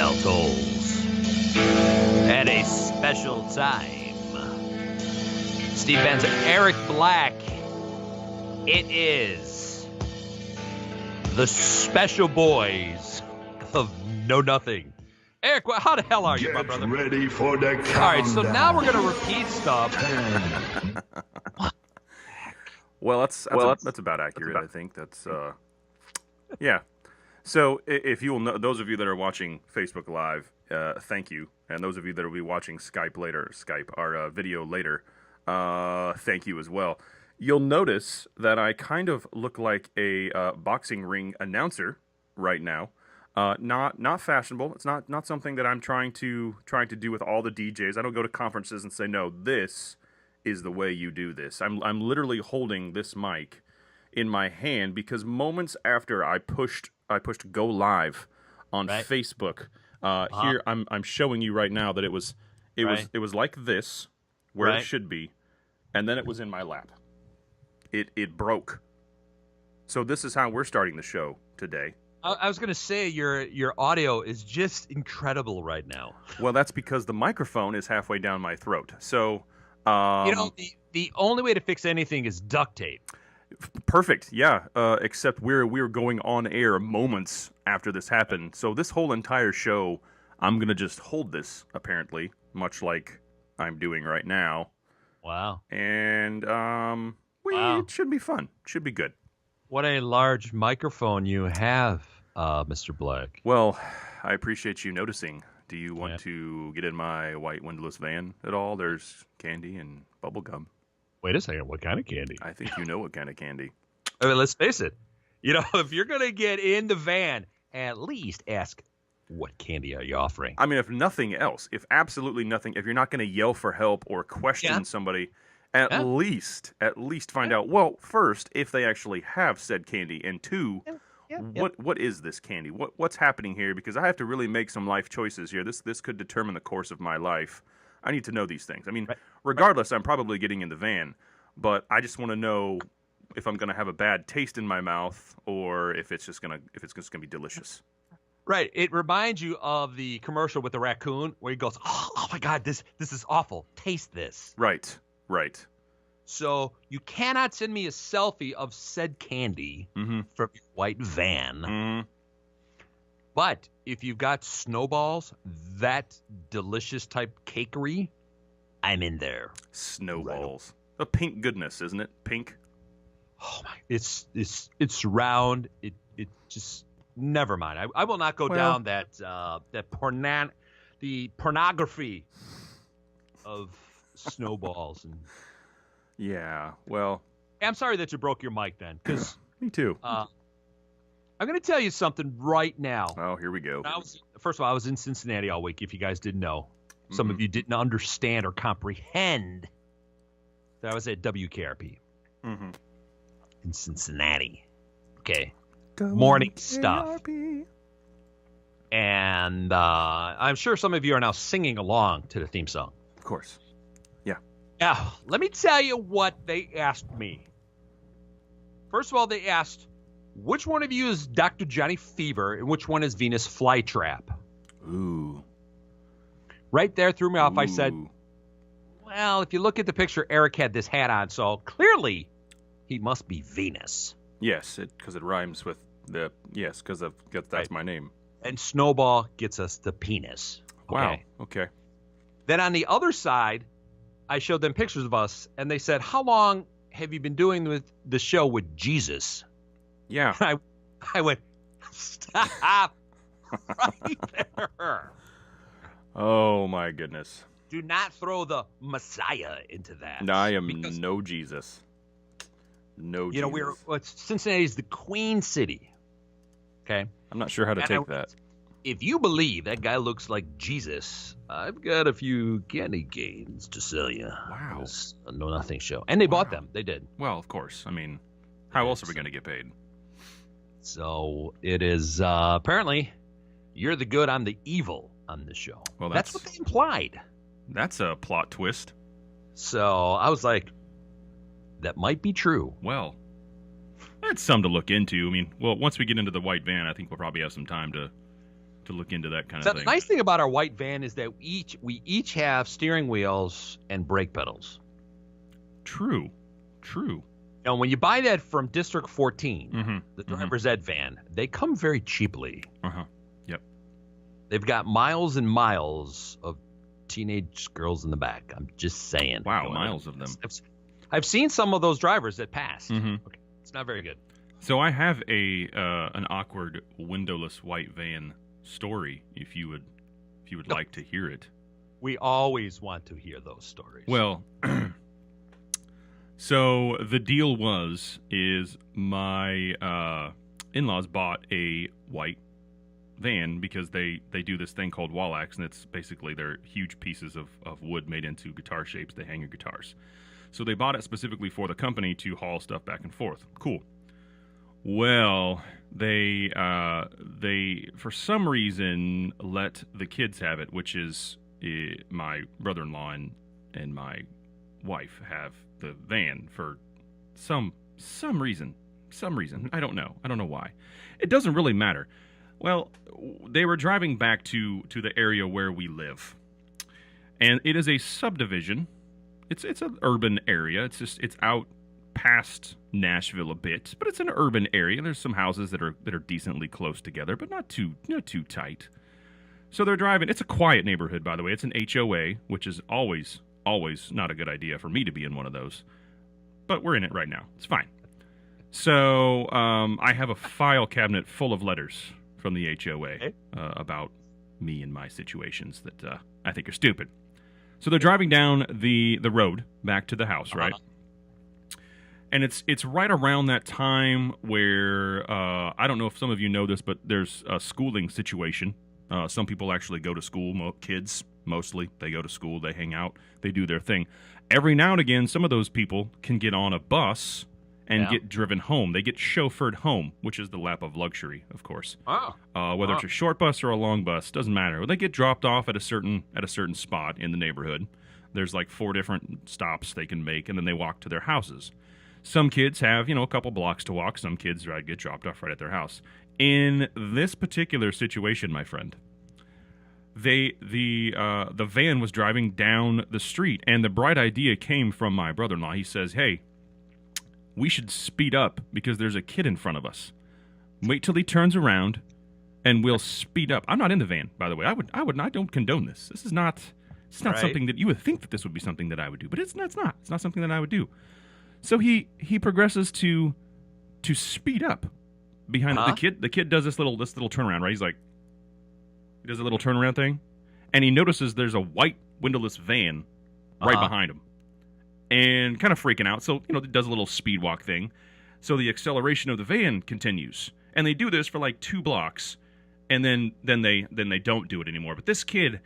bell tolls. At a special time. Steve Benz, Eric Black. It is the Special Boys of Know Nothing. Eric, how the hell are you, my brother? Get ready for the countdown. All right, so now we're going to repeat stuff. Well, that's about accurate. I think that's yeah. So if you will know, those of you that are watching Facebook Live, thank you, and those of you that will be watching our video later, thank you as well. You'll notice that I kind of look like a boxing ring announcer right now. Not fashionable. It's not something that I'm trying to do with all the DJs. I don't go to conferences and say, no, this is the way you do this. I'm literally holding this mic in my hand because moments after I pushed go live on Facebook. Here I'm showing you right now that it was like this where it should be, and then it was in my lap. It broke. So this is how we're starting the show today. I was going to say your audio is just incredible right now. Well, that's because the microphone is halfway down my throat. So the only way to fix anything is duct tape. Perfect. Yeah. Except we're going on air moments after this happened. So this whole entire show, I'm going to just hold this, apparently, much like I'm doing right now. Wow. And it should be fun. Should be good. What a large microphone you have, Mr. Black. Well, I appreciate you noticing. Do you want to get in my white windowless van at all? There's candy and bubble gum. Wait a second. What kind of candy? I think you know what kind of candy. I mean, let's face it. If you're going to get in the van, at least ask, what candy are you offering? I mean, if nothing else, if absolutely nothing, if you're not going to yell for help or question somebody, at least find out, well, first, if they actually have said candy, and two, what is this candy? What's happening here? Because I have to really make some life choices here. This could determine the course of my life. I need to know these things. I mean, regardless, I'm probably getting in the van, but I just want to know if I'm going to have a bad taste in my mouth or if it's just going to be delicious. Right. It reminds you of the commercial with the raccoon where he goes, oh my God, this is awful. Taste this. Right. So you cannot send me a selfie of said candy from your white van. Mm-hmm. But if you've got snowballs, that delicious type cakery, I'm in there. Snowballs. A pink goodness, isn't it? Pink. Oh my! It's round. It just never mind. I will not go down the pornography of snowballs and. Yeah. Well. I'm sorry that you broke your mic then, because. Me too. I'm going to tell you something right now. Oh, here we go. First of all, I was in Cincinnati all week, if you guys didn't know. Some of you didn't understand or comprehend that I was at WKRP in Cincinnati. Okay. Morning stuff. And I'm sure some of you are now singing along to the theme song. Of course. Yeah. Now, let me tell you what they asked me. First of all, they asked, which one of you is Dr. Johnny Fever and which one is Venus Flytrap? Ooh. Right there threw me off. I said, well, if you look at the picture, Eric had this hat on, so clearly he must be Venus. Yes, because it rhymes with the, because that's my name. And Snowball gets us the penis. Wow, okay. Then on the other side, I showed them pictures of us, and they said, how long have you been doing the show with Jesus? Yeah. I went, stop right there. Oh, my goodness. Do not throw the Messiah into that. No, I am no Jesus. No Jesus. Cincinnati's the Queen City. Okay? I'm not sure how to take that. If you believe that guy looks like Jesus, I've got a few candy canes to sell you. Wow. It's a Know Nothing show. And they bought them. They did. Well, of course. I mean, how else are we going to get paid? So it is apparently you're the good, I'm the evil on this show. Well, that's what they implied. That's a plot twist. So I was like, that might be true. Well, that's something to look into. I mean, once we get into the white van, I think we'll probably have some time to look into that kind So of thing. the nice thing about our white van is that we each have steering wheels and brake pedals. True. Now, when you buy that from District 14, Mm-hmm. the driver's ed van, they come very cheaply. Yep. They've got miles and miles of teenage girls in the back. I'm just saying. Wow, miles of them. I've seen some of those drivers that passed. Mm-hmm. Okay, it's not very good. So I have an awkward windowless white van story. If you would like to hear it. We always want to hear those stories. Well, so the deal is my in-laws bought a white van because they do this thing called wall axe, and it's basically they're huge pieces of wood made into guitar shapes. They hang your guitars. So they bought it specifically for the company to haul stuff back and forth. Cool. Well, they for some reason let the kids have it, which is my brother-in-law and my wife have the van for some reason. I don't know why. It doesn't really matter. Well, they were driving back to the area where we live, and it is a subdivision. It's an urban area. It's out past Nashville a bit, but it's an urban area. There's some houses that are decently close together, but not too tight. So they're driving. It's a quiet neighborhood, by the way. It's an HOA, which is always not a good idea for me to be in one of those. But we're in it right now. It's fine. So I have a file cabinet full of letters from the HOA about me and my situations that I think are stupid. So they're driving down the road back to the house, right? And it's right around that time where I don't know if some of you know this, but there's a schooling situation. Some people actually go to school. Kids, mostly, they go to school. They hang out. They do their thing. Every now and again, some of those people can get on a bus and get driven home. They get chauffeured home, which is the lap of luxury, of course. Whether it's a short bus or a long bus, doesn't matter. They get dropped off at a certain spot in the neighborhood. There's like 4 different stops they can make, and then they walk to their houses. Some kids have, a couple blocks to walk. Some kids get dropped off right at their house. In this particular situation, my friend, the van was driving down the street, and the bright idea came from my brother-in-law. He says, "Hey, we should speed up because there's a kid in front of us. Wait till he turns around, and we'll speed up." I'm not in the van, by the way. I don't condone this. This is not. It's not something that you would think that this would be something that I would do, but it's not. It's not something that I would do. So he progresses to speed up behind the kid. The kid does this little turnaround, right? He does a little turnaround thing, and he notices there's a white windowless van right behind him, and kind of freaking out. So it does a little speed walk thing. So the acceleration of the van continues, and they do this for like 2 blocks, and then they don't do it anymore. But this kid,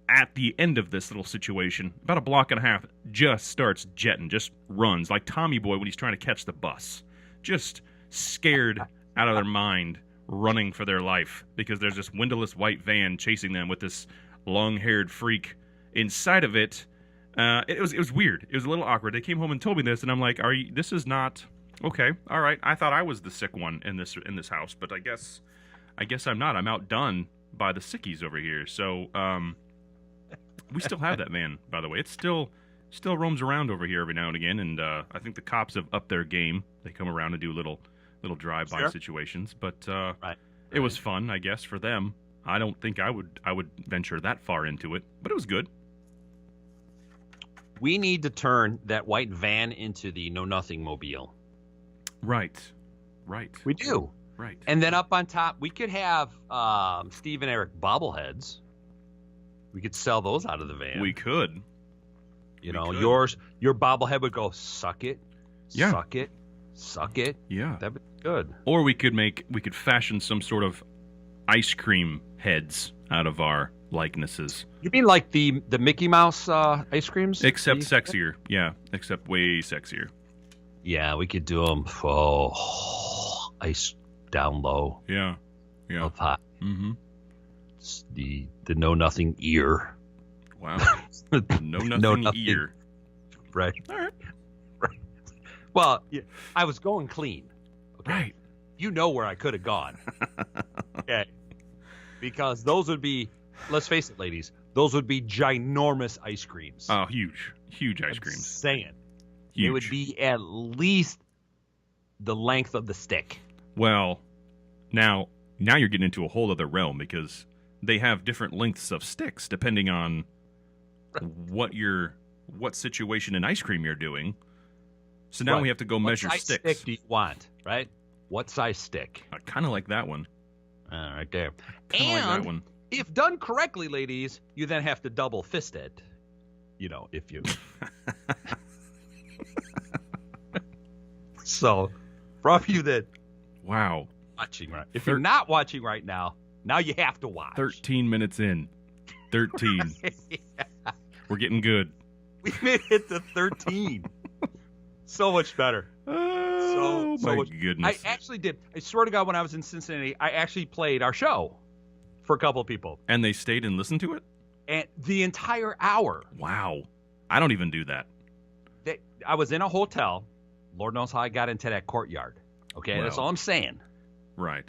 at the end of this little situation, about 1.5 blocks, just starts jetting, just runs like Tommy Boy when he's trying to catch the bus, just scared out of their mind, running for their life because there's this windowless white van chasing them with this long-haired freak inside of it. It was weird. It was a little awkward. They came home and told me this, and I'm like, this is not okay. All right, I thought I was the sick one in this house, but I guess I'm not. I'm outdone by the sickies over here. So we still have that van, by the way. It still roams around over here every now and again, and I think the cops have upped their game. They come around and do little drive-by situations, but it was fun, I guess, for them. I don't think I would venture that far into it, but it was good. We need to turn that white van into the Know Nothing Mobile. Right. We do. Right. And then up on top, we could have Steve and Eric bobbleheads. We could sell those out of the van. We could. Your bobblehead would go, "Suck it, suck it, suck it." Yeah, that'd be good. Or we could fashion some sort of ice cream heads out of our likenesses. You mean like the Mickey Mouse ice creams? Except sexier. Yeah, except way sexier. Yeah, we could do them. Ice down low. Yeah. Up high. Mm-hmm. The Know Nothing ear. Wow. Know nothing ear. Right. All right. Right. Well, yeah, I was going clean. Okay? Right. You know where I could have gone. Okay. Because those would be, let's face it, ladies, those would be ginormous ice creams. Oh, huge ice creams. Saying. Huge. It would be at least the length of the stick. Well, now you're getting into a whole other realm because they have different lengths of sticks depending on what situation in ice cream you're doing. So now we have to go measure sticks. What size stick do you want, right? What size stick? I kind of like that one. Right there. Kind of like that one. If done correctly, ladies, you then have to double fist it. If you... So, for all of you that... Wow. Watching right. If you're not watching right now you have to watch. 13 minutes in. 13. Yeah. We're getting good. We made it to 13. So much better. Oh, my goodness. I actually did. I swear to God, when I was in Cincinnati, I actually played our show for a couple of people. And they stayed and listened to it? And the entire hour. Wow. I don't even do that. I was in a hotel. Lord knows how I got into that courtyard. Okay, That's all I'm saying. Right.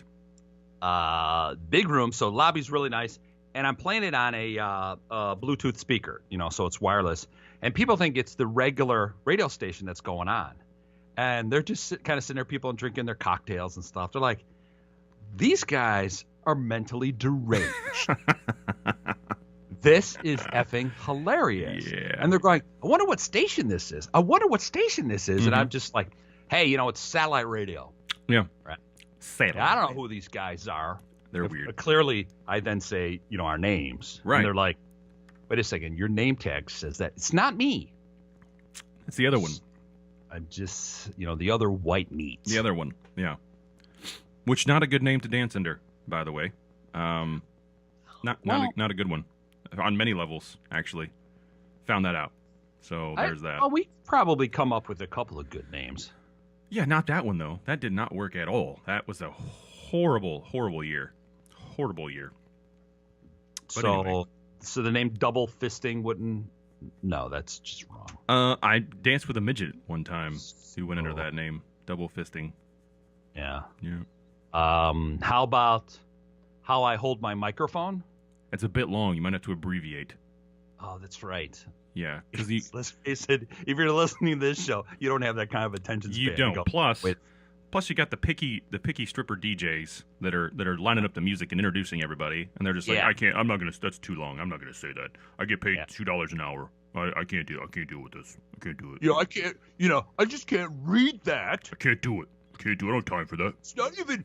Big room, so lobby's really nice. And I'm playing it on a Bluetooth speaker, so it's wireless. And people think it's the regular radio station that's going on. And they're just kind of sitting there, people drinking their cocktails and stuff. They're like, these guys are mentally deranged. This is effing hilarious. Yeah. And they're going, I wonder what station this is. Mm-hmm. And I'm just like, hey, it's satellite radio. Yeah. Right. Satellite. I don't know who these guys are. They're weird. Clearly, I then say, our names. Right. And they're like, wait a second, your name tag says that. It's not me. It's the other one. I'm just, the other white meat. The other one, yeah. Which, not a good name to dance under, by the way. Not a good one. On many levels, actually. Found that out. So there's that. Well, we probably come up with a couple of good names. Yeah, not that one, though. That did not work at all. That was a horrible, horrible year. Horrible year. But anyway. So the name Double Fisting wouldn't... No, that's just wrong. I danced with a midget one time who went under that name. Double Fisting. Yeah. Yeah. How about How I Hold My Microphone? It's a bit long. You might have to abbreviate. Oh, that's right. Yeah. Let's face it, if you're listening to this show, you don't have that kind of attention span. You don't. Plus you got the picky stripper DJs that are lining up the music and introducing everybody, and they're just like, that's too long. I'm not gonna say that. I get paid $2 an hour. I can't do with this. I can't do it. Yeah, I can't. I just can't read that. I can't do it. I don't have time for that. It's not even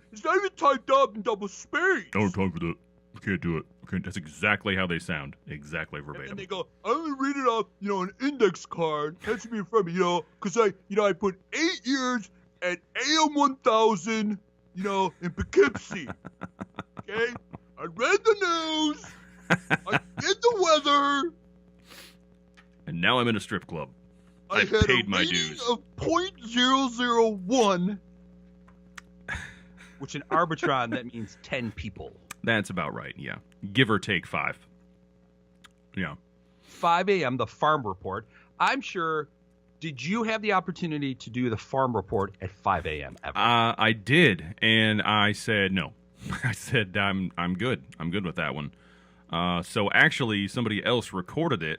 typed up in double space. I don't have time for that. I can't do it. That's exactly how they sound. Exactly verbatim. And they go, I only read it off, an index card. That should be in front of me, because I put 8 years at AM 1000, in Poughkeepsie. Okay? I read the news. I did the weather. And now I'm in a strip club. I had paid my dues. Of 0.001, which in Arbitron, that means 10 people. That's about right, yeah. Give or take 5. Yeah. 5 a.m., the Farm Report. I'm sure, did you have the opportunity to do the Farm Report at 5 a.m. ever? I did, and I said no. I said I'm good. I'm good with that one. So actually, somebody else recorded it,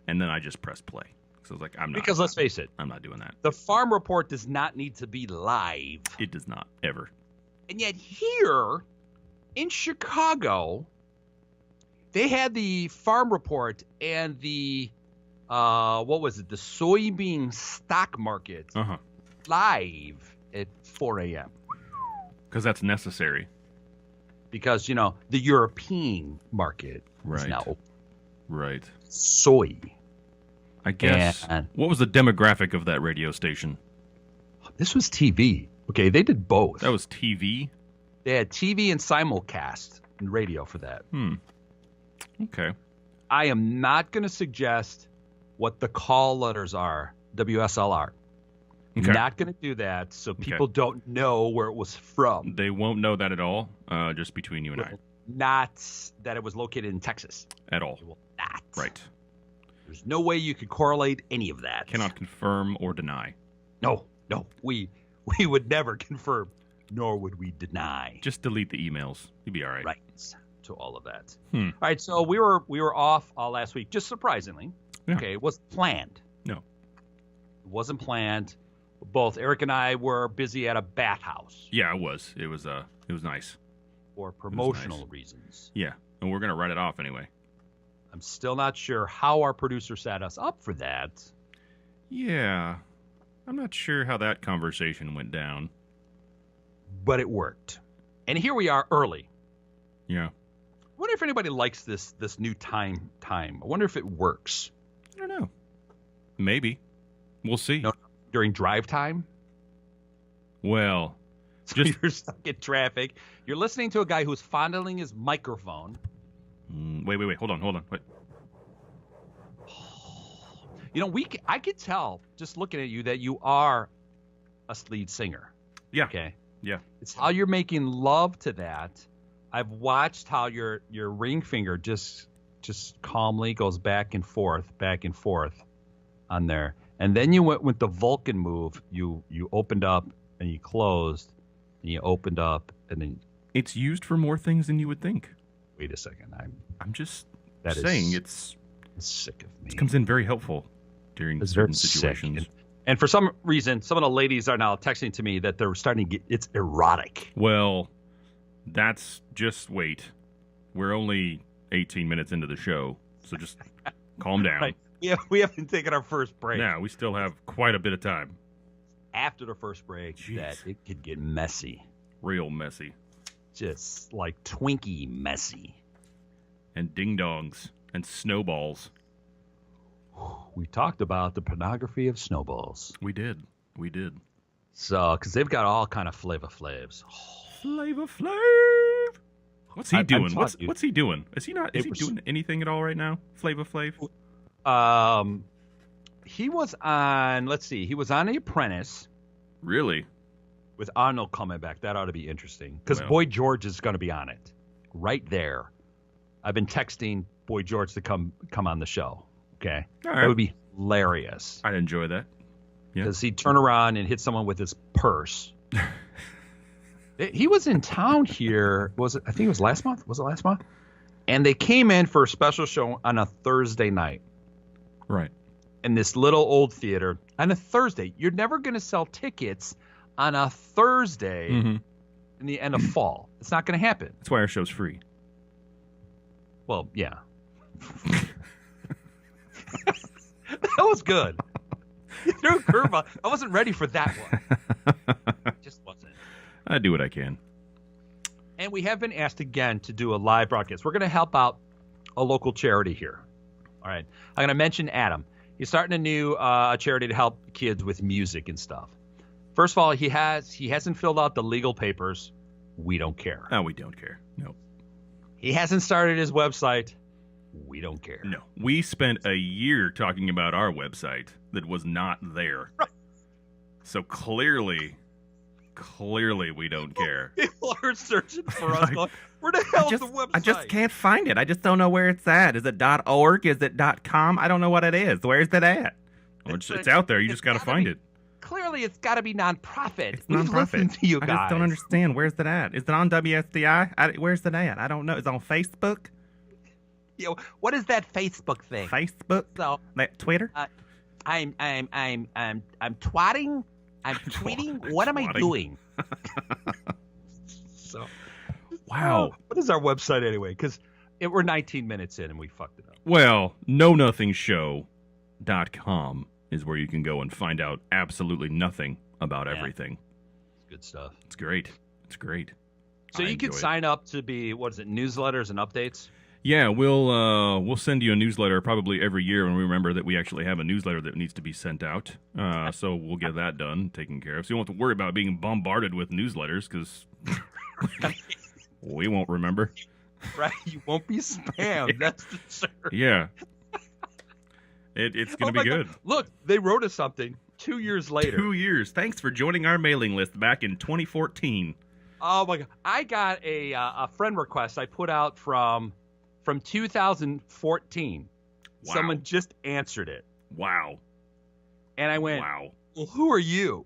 and then I just pressed play. So I was like, I'm not. Because let's face it. I'm not doing that. The Farm Report does not need to be live. It does not, ever. And yet here in Chicago, they had the Farm Report and the, the soybean stock market live at 4 a.m. Because that's necessary. Because, the European market is now open. Right. Soy. I guess. What was the demographic of that radio station? This was TV. Okay, they did both. That was TV? They had TV and simulcast and radio for that. Okay. I am not going to suggest what the call letters are, WSLR. Okay. Not going to do that so people don't know where it was from. They won't know that at all, just between you and I. Not that it was located in Texas. At all. It will not. Right. There's no way you could correlate any of that. Cannot confirm or deny. No. We would never confirm, nor would we deny. Just delete the emails. You'd be all right. Right. to all of that. All right, so we were off last week, just surprisingly. Yeah. Okay, it wasn't planned. No. It wasn't planned. Both Eric and I were busy at a bathhouse. Yeah, it was. It was nice. For promotional reasons. Yeah, and we're gonna write it off anyway. I'm still not sure how our producer set us up for that. Yeah, I'm not sure how that conversation went down. But it worked. And here we are early. Yeah. I wonder if anybody likes this new time. I wonder if it works. I don't know. Maybe. We'll see. No, during drive time? Well, so you're stuck in traffic. You're listening to a guy who's fondling his microphone. Wait. Hold on. Wait. I could tell just looking at you that you are a lead singer. Yeah. Okay. Yeah. It's how you're making love to that. I've watched how your ring finger just calmly goes back and forth on there. And then you went with the Vulcan move. You opened up and you closed and you opened up and then it's used for more things than you would think. Wait a second. I'm just saying it's sick of me. It comes in very helpful during certain situations. And for some reason, some of the ladies are now texting to me that they're starting to get it's erotic. Well, that's just wait. We're only 18 minutes into the show, so just calm down. Right. Yeah, we haven't taken our first break. No, we still have quite a bit of time. After the first break, that it could get messy. Real messy. Just like Twinkie messy. And ding-dongs and snowballs. We talked about the pornography of snowballs. We did. So, because they've got all kind of Flavor Flavs. Flavor Flav. What's he doing? What's he doing? Is he doing anything at all right now? Flavor Flav. He was on. Let's see. He was on The Apprentice. Really? With Arnold coming back, that ought to be interesting. Because Boy George is going to be on it, right there. I've been texting Boy George to come on the show. Okay, all right. That would be hilarious. I'd enjoy that. Because he'd turn around and hit someone with his purse. He was in town here. I think it was last month. Was it last month? And they came in for a special show on a Thursday night. Right. In this little old theater on a Thursday. You're never going to sell tickets on a Thursday in the end of fall. It's not going to happen. That's why our show's free. Well, yeah. That was good. You threw a curveball. I wasn't ready for that one. Just wasn't. I do what I can. And we have been asked again to do a live broadcast. We're going to help out a local charity here. All right. I'm going to mention Adam. He's starting a new charity to help kids with music and stuff. First of all, he hasn't filled out the legal papers. We don't care. Oh, we don't care. No. He hasn't started his website. We don't care. No. We spent a year talking about our website that was not there. Right. So clearly we don't care. People are searching for us. Going, where the hell is the website? I just can't find it. I just don't know where it's at. Is it .org? Is it .com? I don't know what it is. Where's it at? It's out there. You just got to find it. Clearly, it's got to be nonprofit. It's nonprofit. To you guys. I just don't understand. Where's it at? Is it on WSDI? Where's it at? I don't know. Is it on Facebook? What is that Facebook thing? Facebook? So, Twitter? I'm twatting. I'm tweeting. What am I doing? So, wow. What is our website anyway? Because we're 19 minutes in and we fucked it up. Well, KnowNothingShow.com is where you can go and find out absolutely nothing about everything. It's good stuff. It's great. So you can sign up to be, newsletters and updates? Yeah, we'll send you a newsletter probably every year when we remember that we actually have a newsletter that needs to be sent out. So we'll get that done, taken care of. So you won't have to worry about being bombarded with newsletters because we won't remember. Right, you won't be spammed. That's for sure. Yeah. It's going to be good. God. Look, they wrote us something 2 years later. 2 years. Thanks for joining our mailing list back in 2014. Oh, my God. I got a friend request I put out from 2014. Wow. Someone just answered it. Wow. And I went, wow. Well, who are you?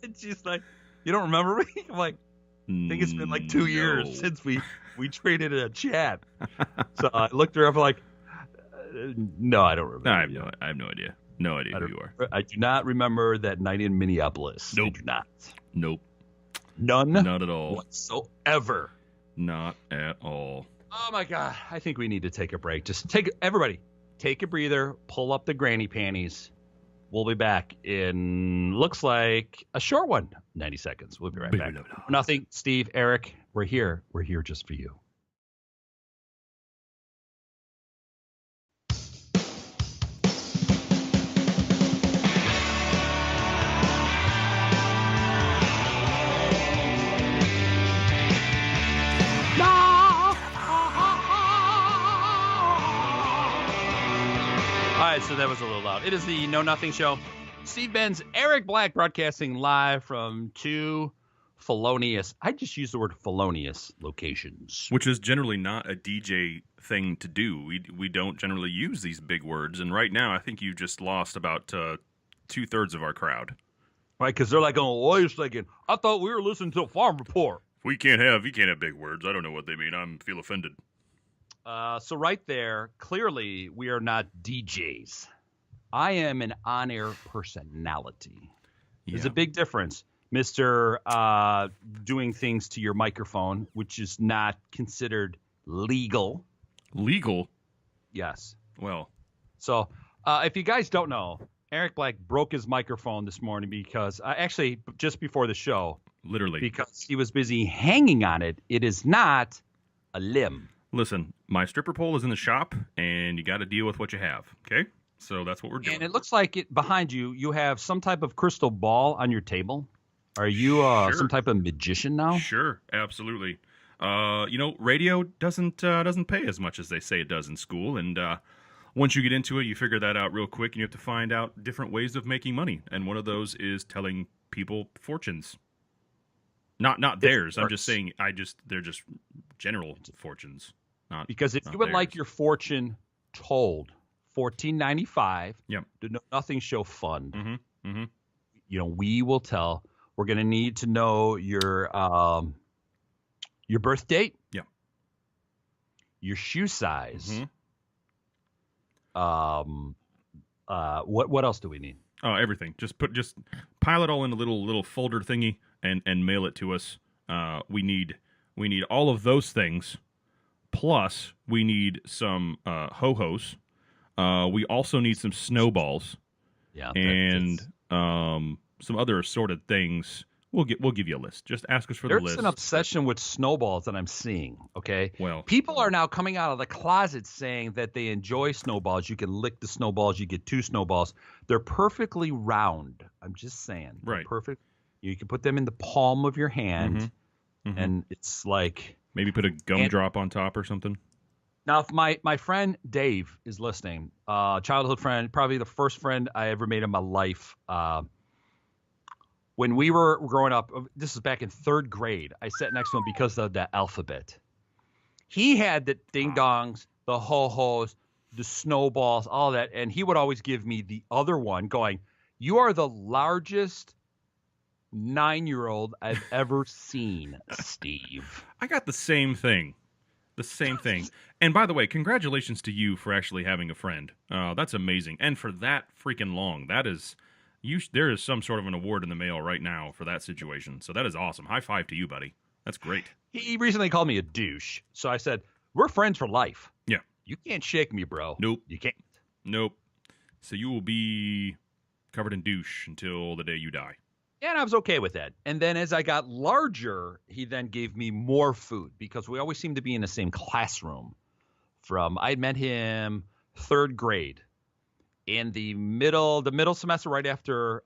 And she's like, you don't remember me? I'm like, I think it's been like 2 years since we traded a chat. So I looked her up like, no, I don't remember. I have no idea. No idea who you are. I do not remember that night in Minneapolis. Nope. I do not. Nope. None. Not at all. Whatsoever. Not at all. Oh my God. I think we need to take a break. Everybody, take a breather, pull up the granny panties. We'll be back in, looks like, a short one. 90 seconds. We'll be right back. Nothing. Steve, Eric, we're here. We're here just for you. All right, so that was a little loud. It is the Know Nothing Show. Steve Benz, Eric Black, broadcasting live from two felonious, I just use the word felonious locations. Which is generally not a DJ thing to do. We don't generally use these big words. And right now, I think you just lost about 2/3 of our crowd. Right, because they're like, oh, wait a second. I thought we were listening to a farm report. You can't have big words. I don't know what they mean. I feel offended. So right there, clearly we are not DJs. I am an on-air personality. There's a big difference. Mr. Doing things to your microphone, which is not considered legal. Legal? Yes. Well. So if you guys don't know, Eric Black broke his microphone this morning because actually just before the show. Literally. Because he was busy hanging on it. It is not a limb. Listen, my stripper pole is in the shop, and you got to deal with what you have, okay? So that's what we're doing. And it looks like behind you, you have some type of crystal ball on your table. Are you some type of magician now? Sure, absolutely. Radio doesn't pay as much as they say it does in school, and once you get into it, you figure that out real quick, and you have to find out different ways of making money. And one of those is telling people fortunes. Not theirs. I'm just saying. They're just general fortunes. Because if you would like your fortune told, $14.95. Yep. The Know Nothing Show Fund. Mm-hmm. Mm-hmm. We will tell. We're going to need to know your birth date. Yeah. Your shoe size. Mm-hmm. What else do we need? Oh, everything. Just pile it all in a little folder thingy and mail it to us. We need all of those things. Plus, we need some ho-hos. We also need some snowballs. Yeah. And some other assorted things. We'll give you a list. Just ask us for the list. There's an obsession with snowballs that I'm seeing, okay? Well, people are now coming out of the closet saying that they enjoy snowballs. You can lick the snowballs. You get 2 snowballs. They're perfectly round. I'm just saying. Right. They're perfect. You can put them in the palm of your hand, mm-hmm. and it's like... Maybe put a gumdrop on top or something. Now, if my friend Dave is listening, childhood friend, probably the first friend I ever made in my life, when we were growing up, this is back in 3rd grade, I sat next to him because of the alphabet. He had the ding-dongs, the ho-hos, the snowballs, all that, and he would always give me the other one going, you are the largest 9-year-old I've ever seen, Steve. I got the same thing. The same thing. And by the way, congratulations to you for actually having a friend. That's amazing. And for that freaking long. That is... there is some sort of an award in the mail right now for that situation. So that is awesome. High five to you, buddy. That's great. He recently called me a douche. So I said, we're friends for life. Yeah. You can't shake me, bro. Nope. You can't. Nope. So you will be covered in douche until the day you die. And I was okay with that. And then as I got larger, he then gave me more food because we always seemed to be in the same classroom. I met him 3rd grade. In the middle semester right after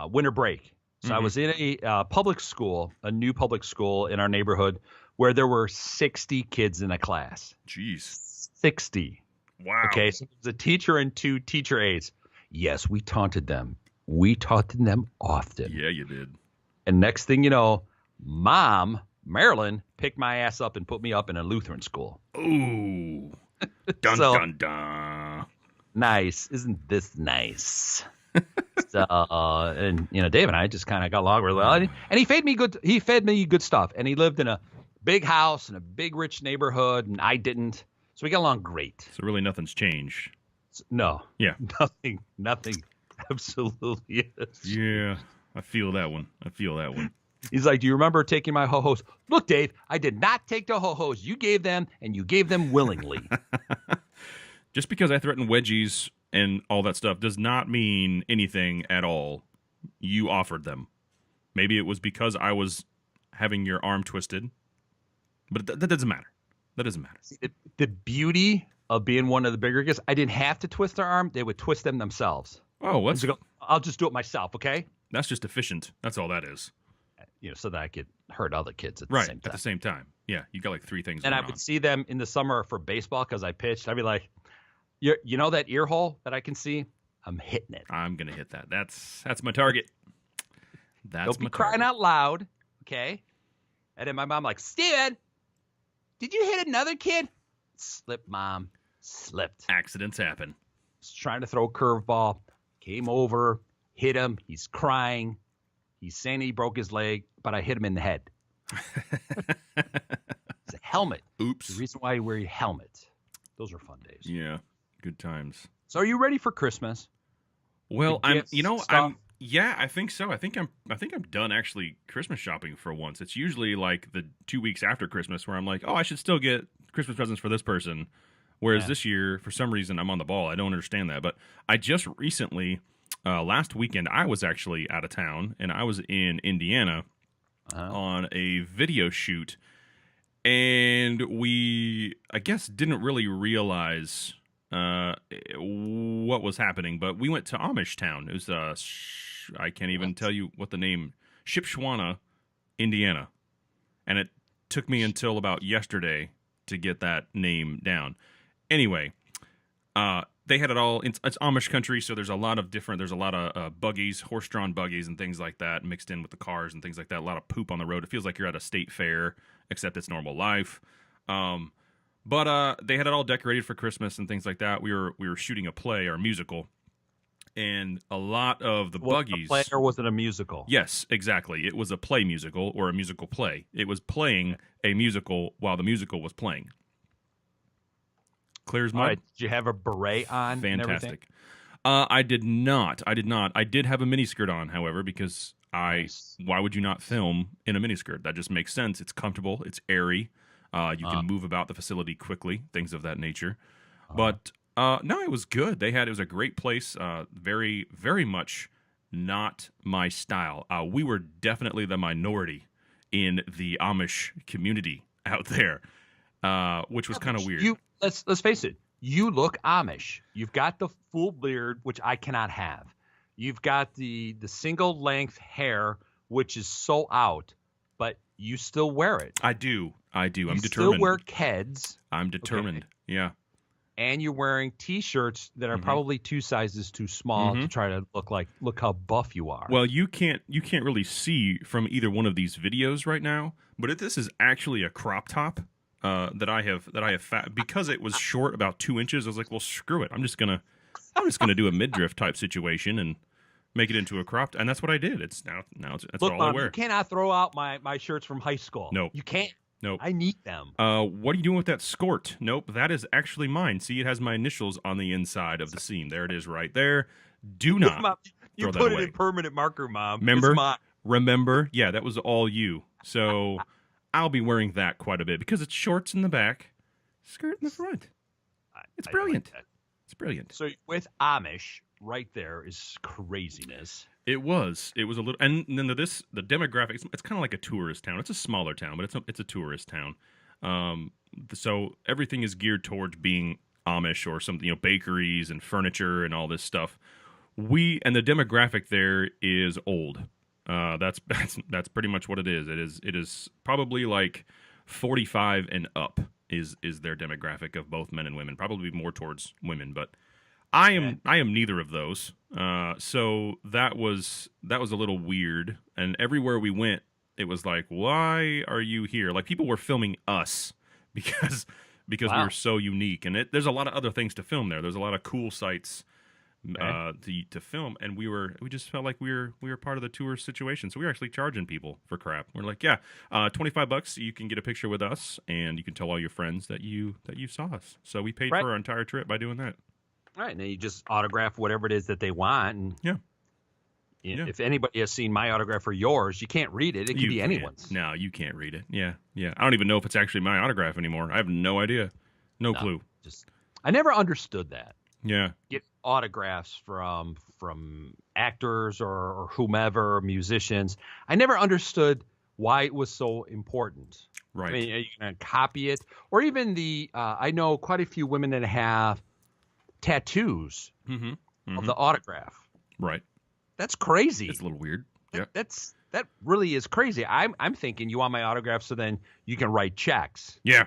winter break. So I was in a public school, a new public school in our neighborhood where there were 60 kids in a class. Jeez. 60. Wow. Okay, so there's a teacher and 2 teacher aides. Yes, we taunted them. We taunted them often. Yeah, you did. And next thing you know, Mom, Marilyn, picked my ass up and put me up in a Lutheran school. Ooh. Dun, dun, dun. Nice. Isn't this nice? So, and Dave and I just kind of got along really well, and he fed me good. He fed me good stuff, and he lived in a big house in a big rich neighborhood, and I didn't. So we got along great. So really, nothing's changed. No. Yeah. Nothing. Absolutely is. Yeah, I feel that one. He's like, do you remember taking my ho-hos? Look, Dave, I did not take the ho-hos. You gave them, and you gave them willingly. Just because I threatened wedgies and all that stuff does not mean anything at all. You offered them. Maybe it was because I was having your arm twisted, but that doesn't matter. That doesn't matter. The beauty of being one of the bigger kids, I didn't have to twist their arm. They would twist them themselves. Oh, I'll just do it myself, okay? That's just efficient. That's all that is. So that I could hurt other kids at the same time. At the same time. Yeah, you got like three things and going I would on. see them in the summer for baseball because I pitched. I'd be like, you know that ear hole that I can see? I'm hitting it. I'm going to hit that. That's my target. Don't be crying out loud, okay? And then my mom like, Steven, did you hit another kid? Slipped, Mom. Slipped. Accidents happen. Was trying to throw a curveball. Came over, hit him. He's crying. He's saying he broke his leg, but I hit him in the head. It's a helmet. Oops. The reason why you wear your helmet. Those are fun days. Yeah, good times. So are you ready for Christmas? Well, I think so. I think I'm done actually Christmas shopping for once. It's usually like the 2 weeks after Christmas where I'm like, oh, I should still get Christmas presents for this person. Whereas this year, for some reason, I'm on the ball. I don't understand that. But I just recently, last weekend, I was actually out of town, and I was in Indiana on a video shoot. And we, I guess, didn't really realize what was happening. But we went to Amish town. It was, I can't even tell you what the name, Shipshewana, Indiana. And it took me until about yesterday to get that name down. Anyway, they had it all. It's Amish country, so there's a lot of buggies, horse-drawn buggies, and things like that mixed in with the cars and things like that. A lot of poop on the road. It feels like you're at a state fair, except it's normal life. But they had it all decorated for Christmas and things like that. We were shooting a play or a musical, and a lot of the buggies. A play or was it a musical? Yes, exactly. It was a play musical or a musical play. It was playing a musical while the musical was playing. Clear as mud. Did you have a beret on? Fantastic. I did not. I did have a miniskirt on, however, because why would you not film in a miniskirt? That just makes sense. It's comfortable. It's airy. You can move about the facility quickly, things of that nature. But no, it was good. It was a great place. Very, very much not my style. We were definitely the minority in the Amish community out there, which was kind of weird. Let's face it. You look Amish. You've got the full beard, which I cannot have. You've got the single length hair, which is so out, but you still wear it. I do. I'm determined. You still wear Keds. I'm determined. Okay. Yeah. And you're wearing T-shirts that are probably 2 sizes too small to try to look how buff you are. Well, you can't really see from either one of these videos right now, but this is actually a crop top. That I have because it was short about 2 inches. I was like, well, screw it. I'm just gonna do a midriff type situation and make it into a crop, and that's what I did. It's now that's Look, all Mom, I wear. You cannot throw out my shirts from high school. Nope. You can't. Nope. I need them. What are you doing with that skort? Nope, that is actually mine. See, it has my initials on the inside of the seam. There it is, right there. Do not. Mom, you throw put that away. it in permanent marker, Mom. Remember? It's mine. Remember? Yeah, that was all you. So. I'll be wearing that quite a bit because it's shorts in the back, skirt in the front. It's brilliant. It's brilliant. So with Amish, right there is craziness. It was a little, and then the demographics. It's kind of like a tourist town. It's a smaller town, but it's a tourist town. So everything is geared towards being Amish or something, bakeries and furniture and all this stuff. And the demographic there is old. That's pretty much what it is. It is probably like 45 and up is their demographic of both men and women. Probably more towards women, but I am neither of those. So that was a little weird. And everywhere we went, it was like, why are you here? Like people were filming us because we were so unique. And there's a lot of other things to film there. There's a lot of cool sights to film, and we just felt like we were part of the tour situation. So we were actually charging people for crap. We're like, yeah, $25, you can get a picture with us, and you can tell all your friends that you saw us. So we paid for our entire trip by doing that. Right, and then you just autograph whatever it is that they want, and if anybody has seen my autograph or yours, you can't read it. It could be anyone's. No, you can't read it. Yeah. I don't even know if it's actually my autograph anymore. I have no idea. No clue. I never understood that. Yeah. Get autographs from actors or whomever, musicians. I never understood why it was so important. Right. I mean, you can copy it, or even I know quite a few women that have tattoos of the autograph. Right. That's crazy. It's a little weird. Yeah. That really is crazy. I'm thinking you want my autograph so then you can write checks. Yeah.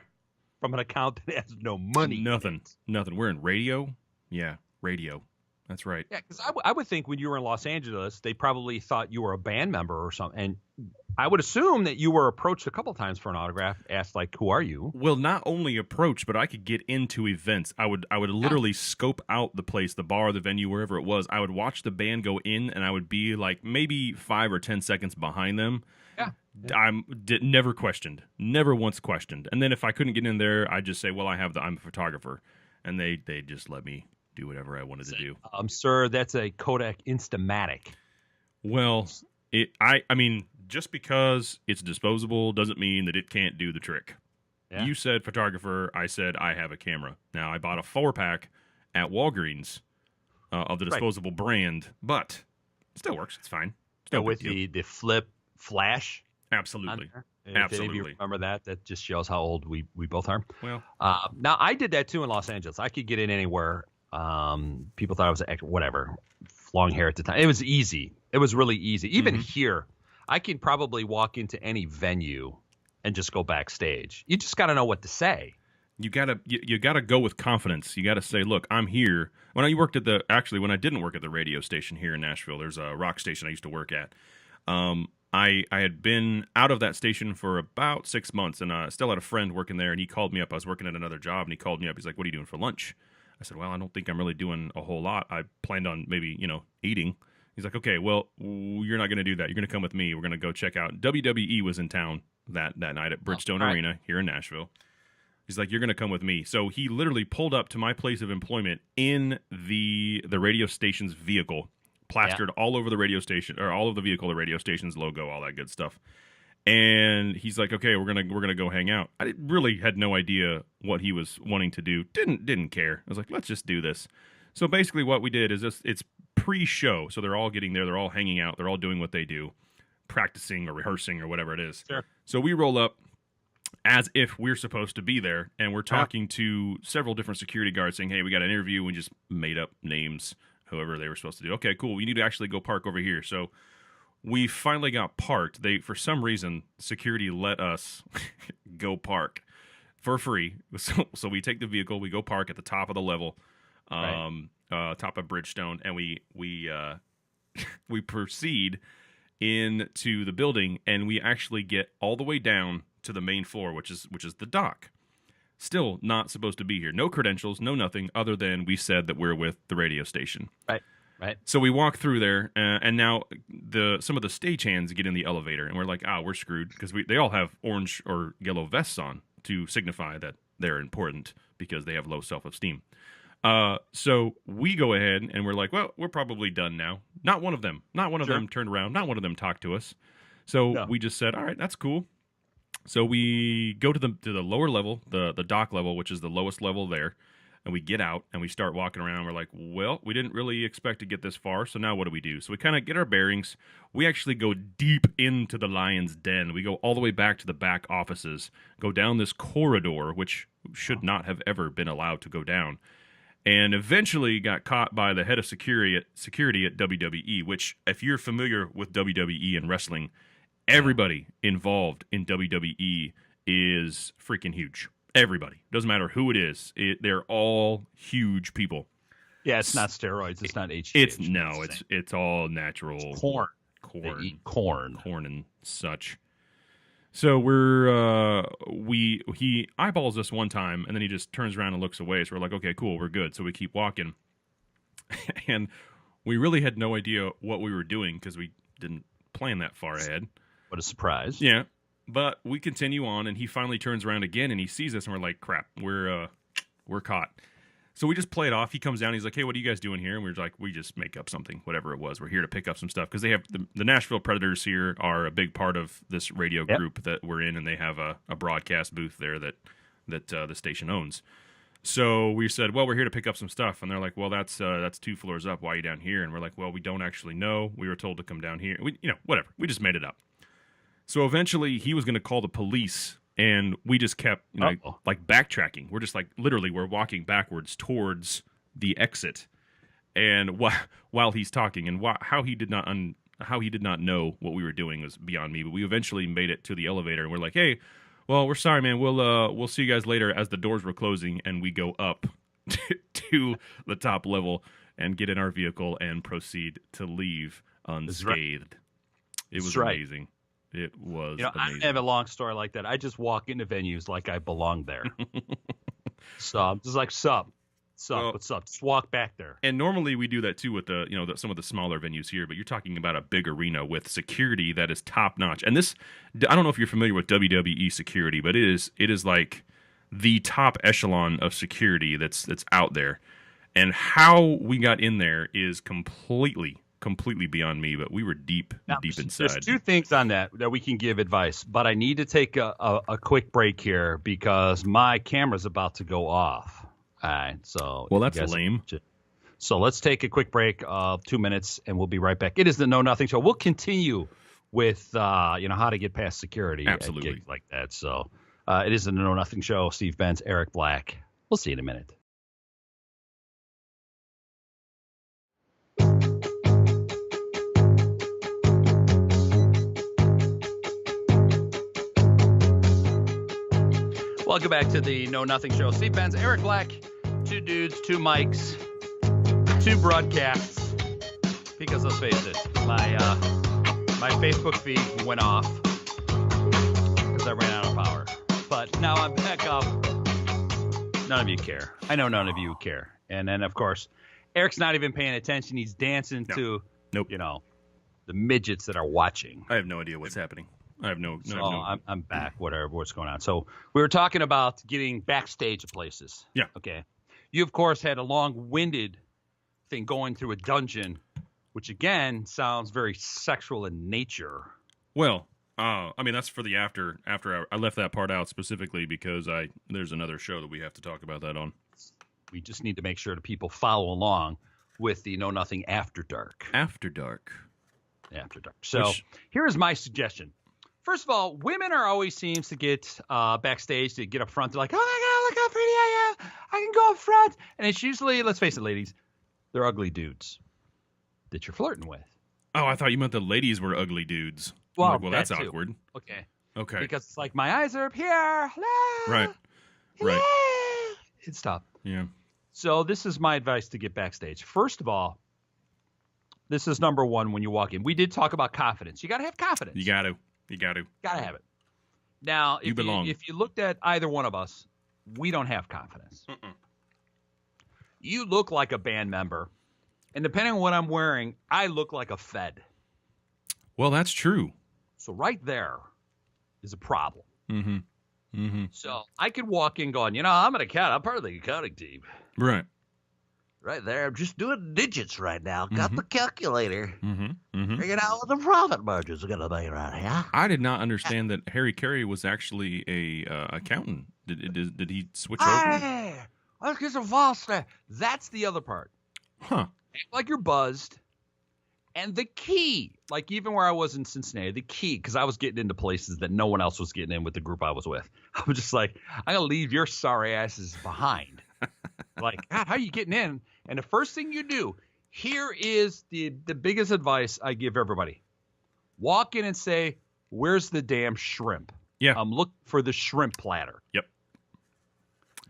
From an account that has no money. Nothing. We're in radio. Yeah, radio. That's right. Yeah, because I would think when you were in Los Angeles, they probably thought you were a band member or something. And I would assume that you were approached a couple times for an autograph, asked like, "Who are you?" Well, not only approached, but I could get into events. I would literally scope out the place, the bar, the venue, wherever it was. I would watch the band go in, and I would be like maybe 5 or 10 seconds behind them. Yeah. Never questioned, never once questioned. And then if I couldn't get in there, I'd just say, "Well, I'm a photographer," and they just let me do whatever I wanted to do. Sir, that's a Kodak Instamatic. Well, I mean, just because it's disposable doesn't mean that it can't do the trick. Yeah. You said photographer, I said I have a camera. Now, I bought a 4-pack at Walgreens of the disposable brand, but it still works. It's fine. With the flip flash. Absolutely. If any of you remember that just shows how old we both are. Well, now I did that too in Los Angeles. I could get in anywhere. People thought I was whatever, long hair at the time. It was easy. It was really easy. Even here, I can probably walk into any venue and just go backstage. You just got to know what to say. You gotta go with confidence. You gotta say, "Look, I'm here." When I didn't work at the radio station here in Nashville, there's a rock station I used to work at. I had been out of that station for about 6 months, and I still had a friend working there, and he called me up. I was working at another job, and he called me up. He's like, "What are you doing for lunch?" I said, "Well, I don't think I'm really doing a whole lot. I planned on maybe, eating." He's like, "Okay, well, you're not going to do that. You're going to come with me. We're going to go check out." WWE was in town that night at Bridgestone Arena here in Nashville. He's like, "You're going to come with me." So he literally pulled up to my place of employment in the radio station's vehicle, plastered all over the radio station, or all of the vehicle, the radio station's logo, all that good stuff. And he's like, "Okay, we're gonna go hang out." I really had no idea what he was wanting to do. Didn't care. I was like, "Let's just do this." So basically, what we did is it's pre-show, so they're all getting there, they're all hanging out, they're all doing what they do, practicing or rehearsing or whatever it is. Sure. So we roll up as if we're supposed to be there, and we're talking to several different security guards, saying, "Hey, we got an interview." We just made up names, whoever they were supposed to do. "Okay, cool. We need to actually go park over here." So we finally got parked. For some reason, security let us go park for free. So we take the vehicle, we go park at the top of the level, top of Bridgestone, and we proceed into the building, and we actually get all the way down to the main floor, which is the dock. Still not supposed to be here. No credentials, no nothing, other than we said that we're with the radio station. Right. So we walk through there, and now some of the stagehands get in the elevator, and we're like, we're screwed, because they all have orange or yellow vests on to signify that they're important because they have low self-esteem. So we go ahead, and we're like, well, we're probably done now. Not one of them turned around. Not one of them talked to us. So we just said, all right, that's cool. So we go to the lower level, the dock level, which is the lowest level there. And we get out, and we start walking around. We're like, well, we didn't really expect to get this far, so now what do? So we kind of get our bearings. We actually go deep into the lion's den. We go all the way back to the back offices, go down this corridor, which should not have ever been allowed to go down, and eventually got caught by the head of security at WWE, which, if you're familiar with WWE and wrestling, everybody involved in WWE is freaking huge. Everybody. Doesn't matter who it is. They're all huge people. Yeah, it's not steroids. It's not HGH. It's all natural. It's corn. They eat corn. Corn and such. So he eyeballs us one time, and then he just turns around and looks away. So we're like, okay, cool, we're good. So we keep walking. and we really had no idea what we were doing because we didn't plan that far ahead. What a surprise. Yeah. But we continue on, and he finally turns around again, and he sees us, and we're like, crap, we're caught. So we just play it off. He comes down. He's like, hey, what are you guys doing here? And we're like, we just make up something, whatever it was. We're here to pick up some stuff. Because they have the Nashville Predators here are a big part of this radio group that we're in, and they have a broadcast booth there that the station owns. So we said, well, we're here to pick up some stuff. And they're like, well, that's 2 floors up. Why are you down here? And we're like, well, we don't actually know. We were told to come down here. Whatever. We just made it up. So eventually he was going to call the police. And we just kept, like backtracking. We're just like, literally, we're walking backwards towards the exit. And while he's talking, and how he did not know what we were doing was beyond me. But we eventually made it to the elevator, and we're like, hey, well, we're sorry, man. We'll see you guys later. As the doors were closing, and we go up to the top level and get in our vehicle and proceed to leave unscathed. It was amazing. It was amazing. I don't have a long story like that. I just walk into venues like I belong there. So I'm just like, what's up? Just walk back there. And normally we do that too with some of the smaller venues here, but you're talking about a big arena with security that is top notch. And this, I don't know if you're familiar with WWE security, but it is like the top echelon of security that's out there. And how we got in there is completely beyond me, but we were deep inside. There's 2 things on that we can give advice, but I need to take a quick break here because my camera's about to go off. All right, so that's lame. So let's take a quick break of 2 minutes, and we'll be right back. It is the Know Nothing Show. We'll continue with how to get past security. Absolutely. At gigs like that. So it is the Know Nothing Show. Steve Benz, Eric Black. We'll see you in a minute. Welcome back to the Know Nothing Show. Steve Benz, Eric Black, 2 dudes, 2 mics, 2 broadcasts. Because let's face it, my Facebook feed went off because I ran out of power. But now I'm back up. None of you care. I know none of you care. And then, of course, Eric's not even paying attention. He's dancing to, the midgets that are watching. I have no idea what's happening. I have no. I'm back. What's going on? So we were talking about getting backstage at places. Yeah. Okay. You of course had a long-winded thing going through a dungeon, which again sounds very sexual in nature. Well, that's for the after I left that part out specifically because there's another show that we have to talk about that on. We just need to make sure that people follow along with the Know Nothing After Dark. After Dark. So here's my suggestion. First of all, women always seems to get backstage to get up front. They're like, oh my God, look how pretty I am. I can go up front. And it's usually, let's face it, ladies, they're ugly dudes that you're flirting with. Oh, I thought you meant the ladies were ugly dudes. Well, that's too. awkward. Okay. Because it's like, my eyes are up here. Hello. Right. Hello. It's tough. Yeah. So this is my advice to get backstage. First of all, this is number 1 when you walk in. We did talk about confidence. You got to have confidence. You got to. Got to have it. Now, if you looked at either one of us, we don't have confidence. You look like a band member, and depending on what I'm wearing, I look like a Fed. Well, that's true. So right there is a problem. Mm-hmm. Mm-hmm. So I could walk in going, I'm an accountant. I'm part of the accounting team. Right. Right there. I'm just doing digits right now. Got the calculator. Mm-hmm. Figuring out what the profit margins are going to be right here. I did not understand that Harry Carey was actually a accountant. Did he switch over? Hey, let's get some false there. That's the other part. Huh. Like you're buzzed. And the key, like even where I was in Cincinnati, the key, because I was getting into places that no one else was getting in with the group I was with. I was just like, I'm going to leave your sorry asses behind. Like, God, how are you getting in? And the first thing you do, here is the biggest advice I give everybody. Walk in and say, where's the damn shrimp? Yeah. I'm looking for the shrimp platter. Yep.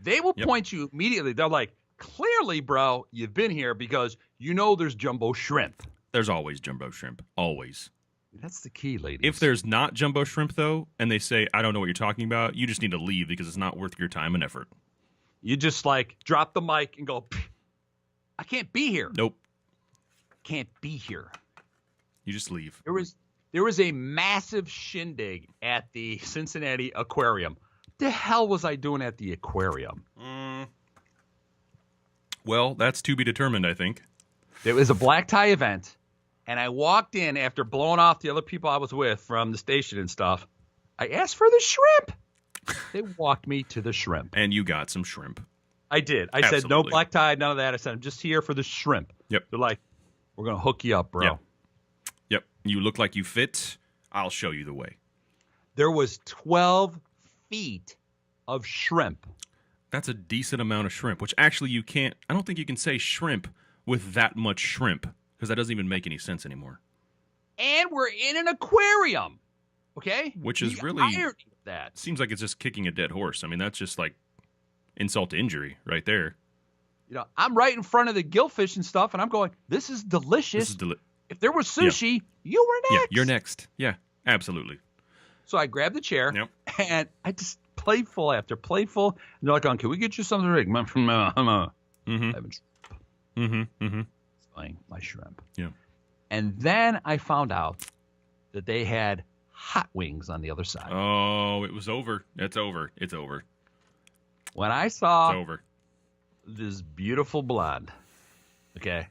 They will point you immediately. They're like, clearly, bro, you've been here because there's jumbo shrimp. There's always jumbo shrimp. Always. That's the key, ladies. If there's not jumbo shrimp, though, and they say, I don't know what you're talking about, you just need to leave because it's not worth your time and effort. You just like drop the mic and go, I can't be here. Nope. Can't be here. You just leave. There was a massive shindig at the Cincinnati Aquarium. The hell was I doing at the aquarium? Well, that's to be determined, I think. It was a black tie event, and I walked in after blowing off the other people I was with from the station and stuff. I asked for the shrimp. They walked me to the shrimp. And you got some shrimp. I did. I said, no black tie, none of that. I said, I'm just here for the shrimp. Yep. They're like, we're going to hook you up, bro. Yep. You look like you fit. I'll show you the way. There was 12 feet of shrimp. That's a decent amount of shrimp, which actually you can't, I don't think you can say shrimp with that much shrimp, because that doesn't even make any sense anymore. And we're in an aquarium, okay? Which is really, irony of that. Seems like it's just kicking a dead horse. I mean, that's just like insult to injury right there. You know, I'm right in front of the gillfish and stuff, and I'm going, this is delicious. If there was sushi, you were next. Yeah, you're next. Yeah, absolutely. So I grabbed the chair, and I just playful after playful. And they're like, can we get you something? My shrimp. Yeah. And then I found out that they had hot wings on the other side. Oh, it was over. It's over. It's over. When I saw it's over. This beautiful blonde, okay,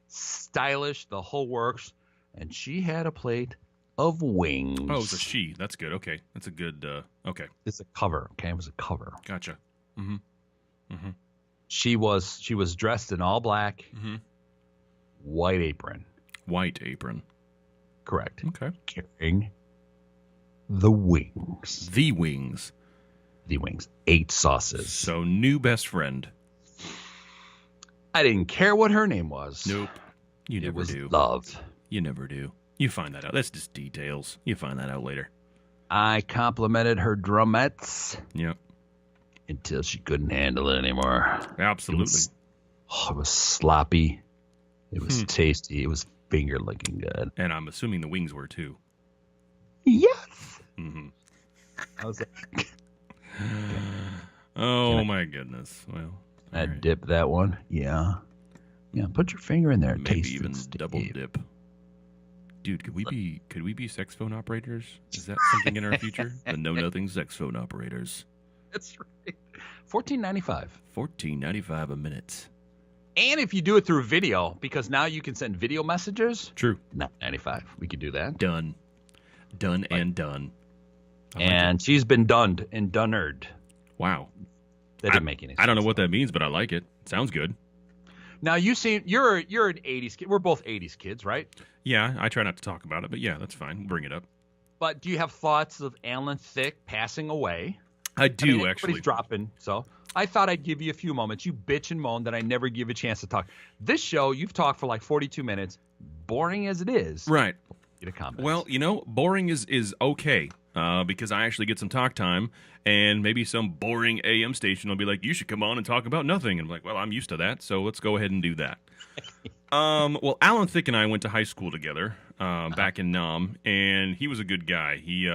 stylish, the whole works, and she had a plate of wings. Oh, it was a she. That's good. Okay. That's a good, okay. It's a cover, okay? It was a cover. Gotcha. Mm-hmm. Mm-hmm. She was dressed in all black, white apron. White apron. Correct. Okay. Carrying the wings. The wings. The wings. 8 sauces. So, new best friend. I didn't care what her name was. Nope. You never do. Love. You never do. You find that out. That's just details. You find that out later. I complimented her drumettes. Yep. Until she couldn't handle it anymore. Absolutely. It was sloppy. It was tasty. It was finger licking good. And I'm assuming the wings were too. Yes. Mm-hmm. I was like, oh my goodness. Well, I dip that one. Yeah. Yeah. Put your finger in there. Maybe Taste even it, double dip. Dude, could we be sex phone operators? Is that something in our future? The Know Nothing sex phone operators. That's right. $14.95. $14.95 a minute. And if you do it through video, because now you can send video messages. True. $9.95. We could do that. Done. Done and done. And she's been dunned and dunnered. Wow. That didn't make any sense. I don't know what that means, but I like it. Sounds good. Now you're an 80s kid. We're both 80s kids, right? Yeah, I try not to talk about it, but yeah, that's fine. Bring it up. But do you have thoughts of Alan Thicke passing away? I do, actually. Everybody's dropping, so I thought I'd give you a few moments. You bitch and moan that I never give you a chance to talk. This show, you've talked for like 42 minutes. Boring as it is. Right. Get a comment. Well, boring is okay because I actually get some talk time, and maybe some boring AM station will be like, you should come on and talk about nothing. And I'm like, well, I'm used to that, so let's go ahead and do that. Well, Alan Thicke and I went to high school together back in Nam, and he was a good guy. He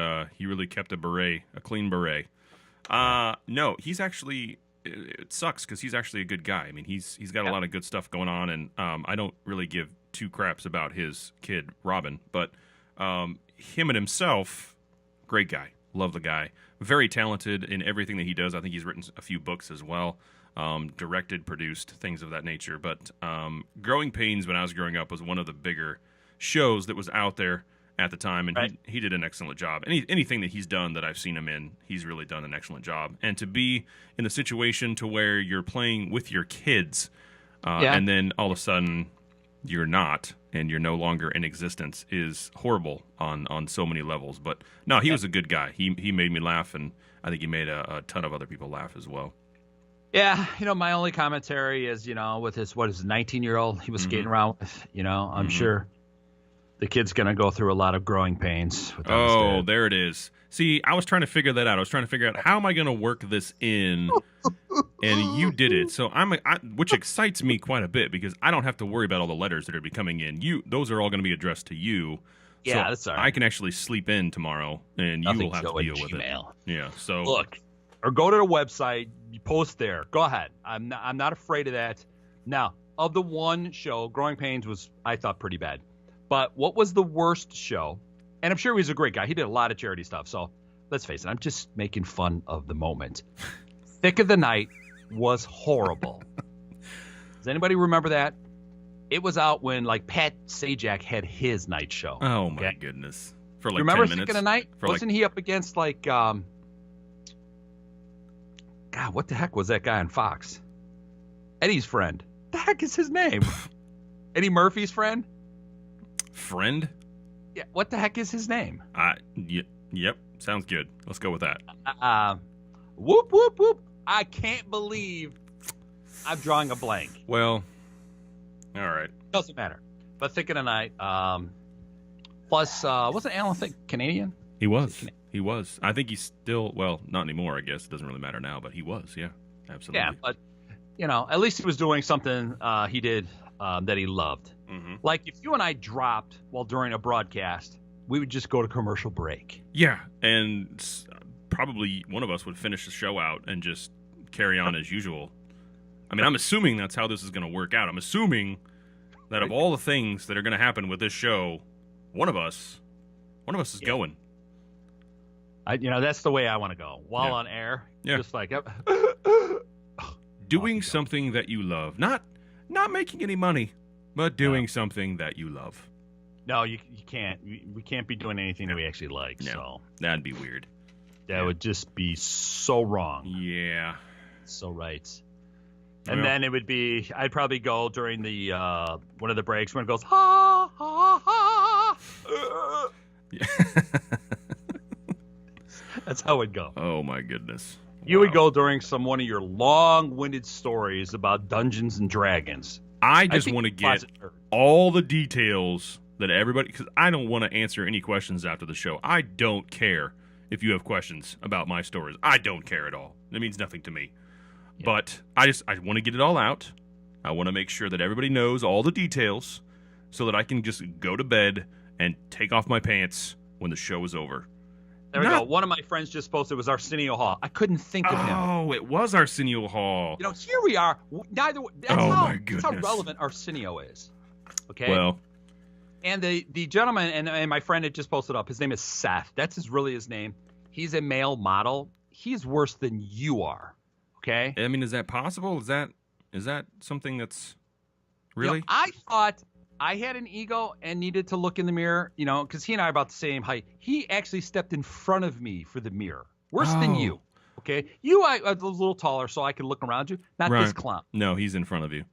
really kept a clean beret. No, he's actually, it sucks because he's actually a good guy. I mean, he's got a lot of good stuff going on, and I don't really give two craps about his kid, Robin, but him and himself, great guy. Love the guy. Very talented in everything that he does. I think he's written a few books as well. Directed, produced, things of that nature. But Growing Pains, when I was growing up, was one of the bigger shows that was out there at the time, and he did an excellent job. Anything that he's done that I've seen him in, he's really done an excellent job. And to be in the situation to where you're playing with your kids, and then all of a sudden you're not, and you're no longer in existence, is horrible on so many levels. But no, he was a good guy. He made me laugh, and I think he made a ton of other people laugh as well. Yeah, my only commentary is, with his 19-year-old he was skating around with, I'm sure the kid's going to go through a lot of growing pains. Oh, there it is. See, I was trying to figure that out. I was trying to figure out how am I going to work this in, and you did it. So which excites me quite a bit because I don't have to worry about all the letters that are coming in. Those are all going to be addressed to you. Yeah, so that's all right. I can actually sleep in tomorrow, and you will have to deal with it. Yeah. So look, or go to the website, you post there. Go ahead. I'm not afraid of that. Now, of the one show, Growing Pains was, I thought, pretty bad. But what was the worst show? And I'm sure he was a great guy. He did a lot of charity stuff. So let's face it, I'm just making fun of the moment. Thick of the Night was horrible. Does anybody remember that? It was out when like Pat Sajak had his night show. Oh my goodness! For like remember 10 minutes. Thick of the Night? Wasn't he up against like God? What the heck was that guy on Fox? Eddie's friend. The heck is his name? Eddie Murphy's friend? Friend? Yeah. What the heck is his name? Yep. Sounds good. Let's go with that. Whoop whoop whoop! I can't believe I'm drawing a blank. Well, all right. Doesn't matter. But Thick of the Night. Plus, wasn't Alan Thicke Canadian? He was. He was. I think he's still. Well, not anymore. I guess it doesn't really matter now. But he was. Yeah. Absolutely. Yeah, but at least he was doing something he did that he loved. Mm-hmm. Like if you and I dropped while during a broadcast, we would just go to commercial break. Yeah, and probably one of us would finish the show out and just carry on as usual. I mean, I'm assuming that's how this is going to work out. I'm assuming that of all the things that are going to happen with this show, one of us is going. That's the way I want to go while on air. Yeah. Just like doing something that you love, not making any money, but doing something that you love. No, you can't. We can't be doing anything that we actually like. No, so that'd be weird. That would just be so wrong. Yeah. So right. And then it would be, I'd probably go during the one of the breaks when it goes, ha, ha, ha. Yeah. That's how it would go. Oh, my goodness. You would go during one of your long-winded stories about Dungeons and Dragons. I just want to get all the details that everybody, because I don't want to answer any questions after the show. I don't care if you have questions about my stories. I don't care at all. It means nothing to me. Yeah. But I want to get it all out. I want to make sure that everybody knows all the details so that I can just go to bed and take off my pants when the show is over. There we go. One of my friends just posted it was Arsenio Hall. I couldn't think of him. Oh, it was Arsenio Hall. Here we are. Neither. That's how relevant Arsenio is. Okay. Well. And the gentleman and my friend had just posted up. His name is Seth. That's really his name. He's a male model. He's worse than you are. Okay. I mean, is that possible? Is that something that's really? I thought I had an ego and needed to look in the mirror, because he and I are about the same height. He actually stepped in front of me for the mirror. Worse than you. Okay. I was a little taller, so I could look around you. Not this clown. No, he's in front of you.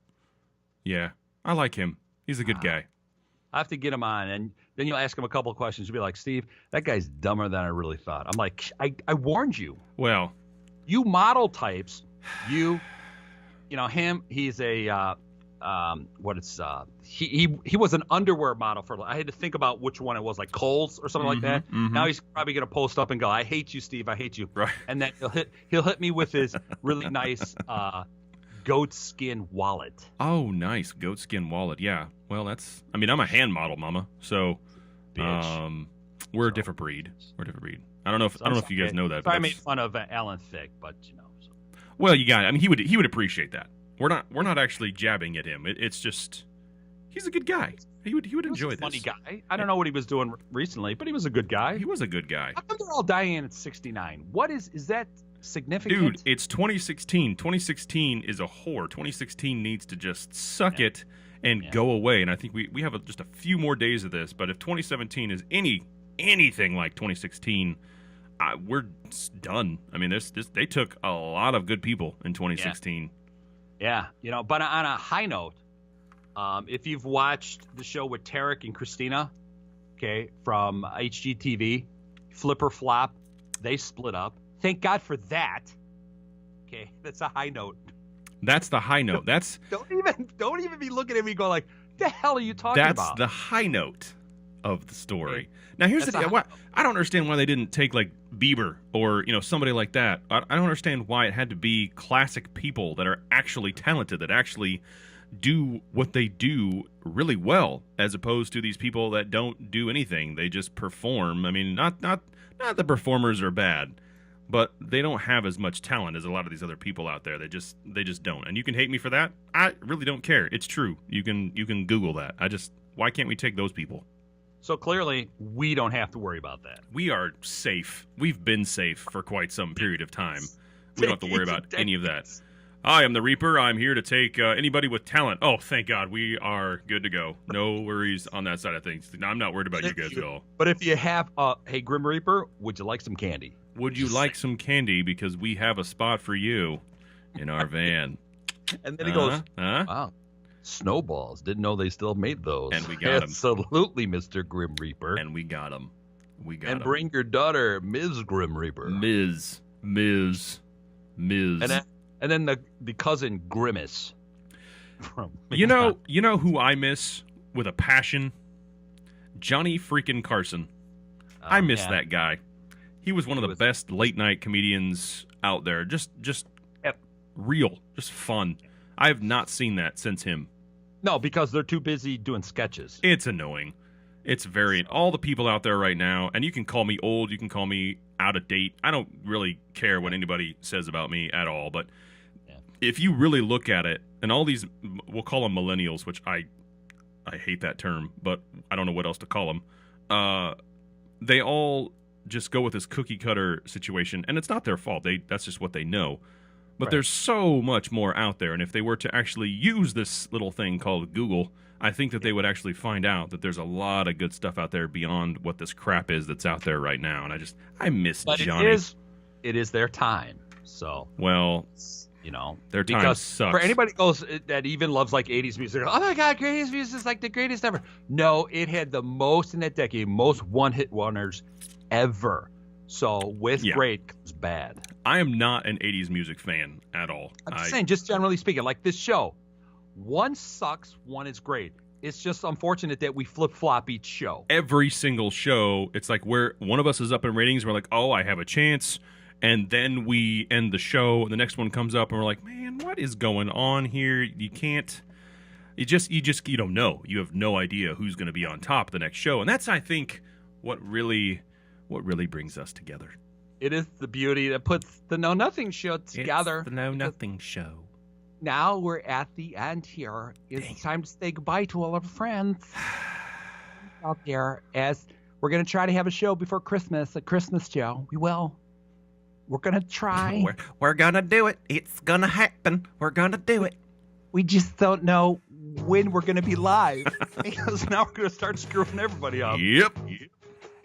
Yeah. I like him. He's a good guy. I have to get him on, and then you'll ask him a couple of questions. You'll be like, Steve, that guy's dumber than I really thought. I'm like, I warned you. Well. You model types, him, he's a, he was an underwear model I had to think about which one it was, like Kohl's or something like that. Mm-hmm. Now he's probably going to post up and go, I hate you, Steve, I hate you. Right. And then he'll hit me with his really nice goat skin wallet. Oh, nice. Goat skin wallet. Yeah. Well, I'm a hand model, mama. So, we're a different breed. I don't know if you guys know that. So I made fun of Alan Thicke, but So. Well, you got it. I mean, he would appreciate that. We're not actually jabbing at him. It's just he's a good guy. He would enjoy this. Funny guy. I don't know what he was doing recently, but he was a good guy. He was a good guy. How come they're all dying at 69? What is that significant? Dude, it's 2016. 2016 is a whore. 2016 needs to just suck it and go away. And I think we have just a few more days of this. But if 2017 is anything like 2016, we're done. I mean, they took a lot of good people in 2016. Yeah, but on a high note, if you've watched the show with Tarek and Christina, okay, from HGTV, Flip or Flop, they split up. Thank God for that. Okay, that's a high note. That's the high note. That's don't even be looking at me going like, the hell are you talking about? That's the high note of the story. Okay. Now here's the thing. I don't understand why they didn't take like Bieber or somebody like that. I don't understand why it had to be classic people that are actually talented, that actually do what they do really well, as opposed to these people that don't do anything. They just perform. I mean, not the performers are bad, but they don't have as much talent as a lot of these other people out there. They just don't. And you can hate me for that. I really don't care. It's true. You can Google that. Why can't we take those people? So clearly, we don't have to worry about that. We are safe. We've been safe for quite some period of time. We don't have to worry about any of that. I am the Reaper. I'm here to take anybody with talent. Oh, thank God. We are good to go. No worries on that side of things. I'm not worried about you guys at all. But if you have, hey, Grim Reaper, would you like some candy? Would you like some candy? Because we have a spot for you in our van. And then he goes, wow. Snowballs. Didn't know they still made those. And we got them. Absolutely, Mr. Grim Reaper. And we got them. And bring your daughter, Ms. Grim Reaper. Ms. And then the cousin Grimace. You know who I miss with a passion? Johnny freaking Carson. I miss that guy. He was one of the best late night comedians out there. Just real, just fun. I have not seen that since him. No, because they're too busy doing sketches. It's annoying. It's all the people out there right now, and you can call me old, you can call me out of date. I don't really care what anybody says about me at all, but if you really look at it, and all these, we'll call them millennials, which I hate that term, but I don't know what else to call them. They all just go with this cookie cutter situation, and it's not their fault. That's just what they know. But there's so much more out there, and if they were to actually use this little thing called Google, I think that they would actually find out that there's a lot of good stuff out there beyond what this crap is that's out there right now. And I miss Johnny. It is their time. So, well, their time sucks. For anybody that even loves like 80s music, oh my God, 80s music is like the greatest ever. No, it had the most in that decade, most one-hit wonders ever. So with great comes bad. I am not an 80s music fan at all. I'm just saying, just generally speaking, like this show, one sucks, one is great. It's just unfortunate that we flip-flop each show. Every single show, it's like where one of us is up in ratings, we're like, oh, I have a chance. And then we end the show, and the next one comes up, and we're like, man, what is going on here? You can't. You don't know. You have no idea who's going to be on top the next show. And that's, I think, what really brings us together. It is the beauty that puts the Know Nothing show together. It's the Know Nothing show. Now we're at the end here. It's time to say goodbye to all our friends out there, as we're going to try to have a show before Christmas, a Christmas show. We will. We're going to try. We're going to do it. It's going to happen. We're going to do it. We just don't know when we're going to be live, because now we're going to start screwing everybody up. Yep.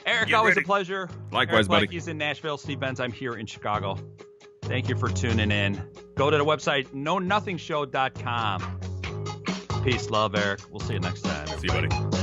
Eric, always a pleasure. Likewise, buddy. He's in Nashville. Steve Benz, I'm here in Chicago. Thank you for tuning in. Go to the website, knownothingshow.com. Peace, love, Eric. We'll see you next time. See you, buddy.